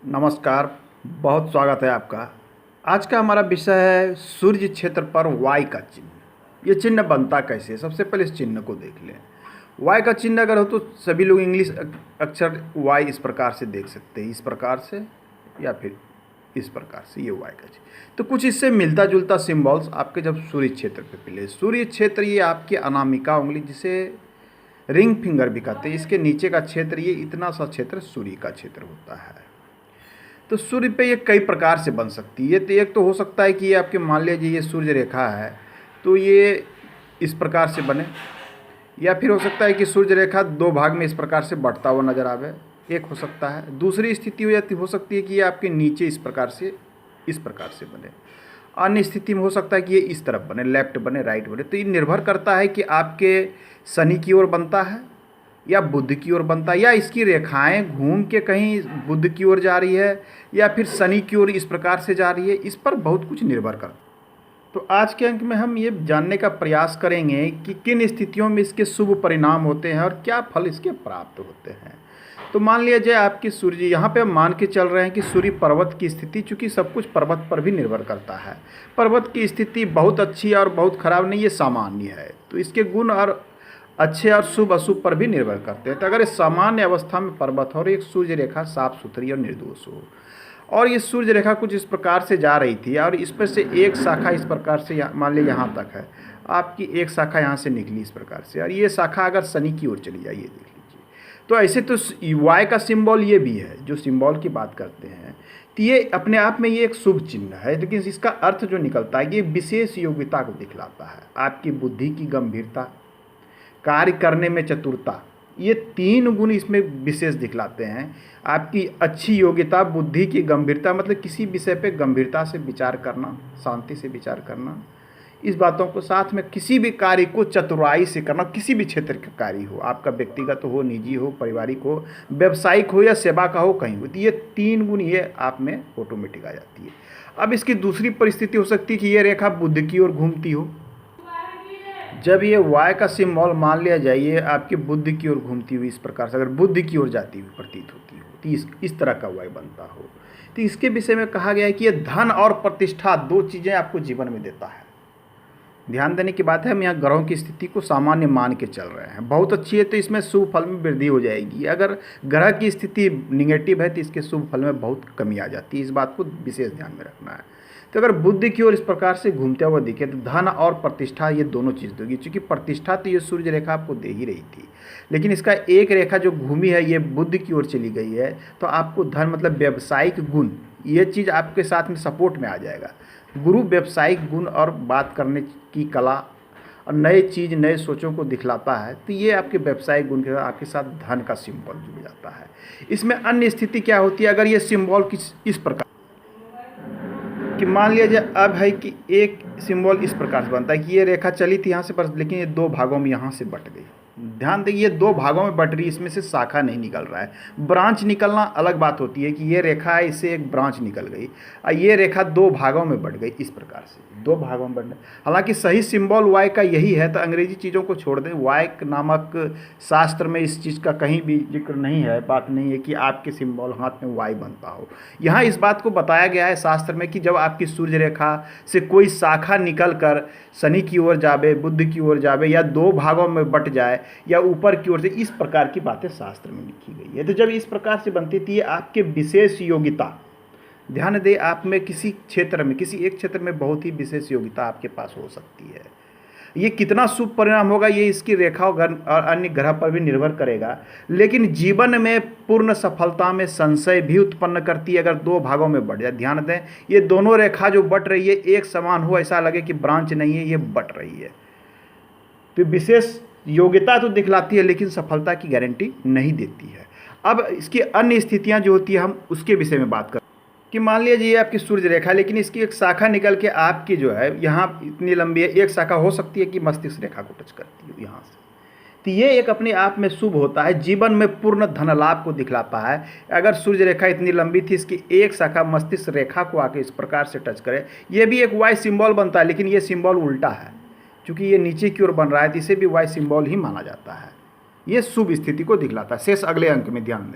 नमस्कार, बहुत स्वागत है आपका। आज का हमारा विषय है सूर्य क्षेत्र पर वाई का चिन्ह। ये चिन्ह बनता कैसे है? सबसे पहले इस चिन्ह को देख लें। वाई का चिन्ह अगर हो तो सभी लोग इंग्लिश अक्षर वाई इस प्रकार से देख सकते हैं, इस प्रकार से या फिर इस प्रकार से, ये वाई का चिन्ह। तो कुछ इससे मिलता जुलता सिम्बॉल्स आपके जब सूर्य क्षेत्र पे मिले। सूर्य क्षेत्र ये आपकी अनामिका उंगली, जिसे रिंग फिंगर भी कहते हैं, इसके नीचे का क्षेत्र, ये इतना सा क्षेत्र सूर्य का क्षेत्र होता है। तो सूर्य पे ये कई प्रकार से बन सकती है। तो एक तो हो सकता है कि ये आपके, मान लीजिए ये सूर्य रेखा है तो ये इस प्रकार से बने, या फिर हो सकता है कि सूर्य रेखा दो भाग में इस प्रकार से बढ़ता हुआ नजर आवे, एक हो सकता है। दूसरी स्थिति हो सकती है कि ये आपके नीचे इस प्रकार से बने। अन्य स्थिति में हो सकता है कि ये इस तरफ बने, लेफ्ट बने, राइट बने। तो ये निर्भर करता है कि आपके शनि की ओर बनता है या बुध की ओर बनता है, या इसकी रेखाएं घूम के कहीं बुध की ओर जा रही है या फिर शनि की ओर इस प्रकार से जा रही है। इस पर बहुत कुछ निर्भर करता है। तो आज के अंक में हम ये जानने का प्रयास करेंगे कि किन स्थितियों में इसके शुभ परिणाम होते हैं और क्या फल इसके प्राप्त होते हैं। तो मान लीजिए आपकी सूर्य, यहाँ पे हम मान के चल रहे हैं कि सूर्य पर्वत की स्थिति, चूँकि सब कुछ पर्वत पर भी निर्भर करता है। पर्वत की स्थिति बहुत अच्छी और बहुत खराब नहीं, ये सामान्य है। तो इसके गुण और अच्छे और शुभ अशुभ पर भी निर्भर करते हैं। तो अगर इस सामान्य अवस्था में पर्वत हो और एक सूर्य रेखा साफ सुथरी और निर्दोष हो, और ये सूर्य रेखा कुछ इस प्रकार से जा रही थी और इस पर से एक शाखा इस प्रकार से, मान लीजिए यहाँ तक है, आपकी एक शाखा यहाँ से निकली इस प्रकार से, और ये शाखा अगर शनि की ओर चली जाए, ये देख लीजिए। तो ऐसे तो वाई का सिंबल ये भी है, जो सिंबल की बात करते हैं। तो ये अपने आप में ये एक शुभ चिन्ह है, लेकिन इसका अर्थ जो निकलता है, ये विशेष योग्यता को दिखलाता है। आपकी बुद्धि की गंभीरता, कार्य करने में चतुरता, ये तीन गुण इसमें विशेष दिखलाते हैं। आपकी अच्छी योग्यता, बुद्धि की गंभीरता, मतलब किसी विषय पे गंभीरता से विचार करना, शांति से विचार करना, इस बातों को साथ में किसी भी कार्य को चतुराई से करना, किसी भी क्षेत्र का कार्य हो, आपका व्यक्तिगत हो, निजी हो, पारिवारिक हो, व्यावसायिक हो या सेवा का हो, कहीं हो, तो ये तीन गुण ये आप में ऑटोमेटिक आ जाती है। अब इसकी दूसरी परिस्थिति हो सकती है कि ये रेखा बुध की ओर घूमती हो। जब ये वाई का सिंबल मान लिया जाए, ये आपके बुध की ओर घूमती हुई इस प्रकार से, अगर बुध की ओर जाती हुई प्रतीत होती हो, तो इस तरह का वाई बनता हो, तो इसके विषय में कहा गया है कि ये धन और प्रतिष्ठा, दो चीज़ें आपको जीवन में देता है। ध्यान देने की बात है, हम यहाँ ग्रहों की स्थिति को सामान्य मान के चल रहे हैं। बहुत अच्छी है तो इसमें शुभ फल में वृद्धि हो जाएगी। अगर ग्रह की स्थिति निगेटिव है तो इसके शुभ फल में बहुत कमी आ जाती है। इस बात को विशेष ध्यान में रखना है। तो अगर बुध की ओर इस प्रकार से घूमते हुए दिखे तो धन और प्रतिष्ठा, ये दोनों चीज़ देगी। चूँकि प्रतिष्ठा तो ये सूर्य रेखा आपको दे ही रही थी, लेकिन इसका एक रेखा जो घूमी है ये बुध की ओर चली गई है, तो आपको धन मतलब व्यावसायिक गुण, ये चीज़ आपके साथ में सपोर्ट में आ जाएगा। गुरु व्यावसायिक गुण और बात करने की कला और नए चीज़, नए सोचों को दिखलाता है, तो ये आपके व्यावसायिक गुण के साथ आपके साथ धन का सिंबल जुड़ जाता है। इसमें अन्य स्थिति क्या होती है, अगर ये सिंबल इस प्रकार कि मान लिया जाए, अब है कि एक सिंबल इस प्रकार से बनता है कि ये रेखा चली थी यहाँ से पर, लेकिन ये दो भागों में यहाँ से बट गई। ध्यान दें, ये दो भागों में बट रही, इसमें से शाखा नहीं निकल रहा है। ब्रांच निकलना अलग बात होती है कि ये रेखा है, इससे एक ब्रांच निकल गई और ये रेखा दो भागों में बट गई, इस प्रकार से दो भागों में बट गई। हालांकि सही सिंबल वाई का यही है, तो अंग्रेजी चीज़ों को छोड़ दें। वाई नामक शास्त्र में इस चीज़ का कहीं भी जिक्र नहीं है, बात नहीं है कि आपके सिंबल हाथ में वाई बनता हो। यहाँ इस बात को बताया गया है शास्त्र में कि जब आपकी सूर्य रेखा से कोई शाखा निकल कर शनि की ओर जावे, बुध की ओर जावे, या दो भागों में बट जाए, या ऊपर की ओर से, इस प्रकार की बातें शास्त्र में लिखी गई है। तो जब इस प्रकार से बनती थी, ये आपके विशेष योग्यता, ध्यान दें, आप में किसी क्षेत्र में, किसी एक क्षेत्र में बहुत ही विशेष योग्यता आपके पास हो सकती है। ये कितना शुभ परिणाम होगा ये इसकी रेखा और अन्य ग्रह पर भी निर्भर करेगा, लेकिन जीवन में पूर्ण सफलता में संशय भी उत्पन्न करती है अगर दो भागों में बढ़ जाए। ध्यान दें, ये दोनों रेखा जो बट रही है एक समान हो, ऐसा लगे कि ब्रांच नहीं है, ये बट रही है। तो विशेष योग्यता तो दिखलाती है, लेकिन सफलता की गारंटी नहीं देती है। अब इसकी अन्य स्थितियां जो होती है, हम उसके विषय में बात करें कि मान लीजिए ये आपकी सूर्य रेखा, लेकिन इसकी एक शाखा निकल के आपकी जो है यहाँ इतनी लंबी है, एक शाखा हो सकती है कि मस्तिष्क रेखा को टच करती है यहाँ से, तो ये एक अपने आप में शुभ होता है, जीवन में पूर्ण धन लाभ को दिखलाता है। अगर सूर्य रेखा इतनी लंबी थी, इसकी एक शाखा मस्तिष्क रेखा को आके इस प्रकार से टच करे, ये भी एक वाई सिंबल बनता है, लेकिन ये सिंबल उल्टा है, क्योंकि ये नीचे की ओर बन रहा है, तो इसे भी वाई सिंबल ही माना जाता है। ये शुभ स्थिति को दिखलाता है। शेष अगले अंक में ध्यान दें।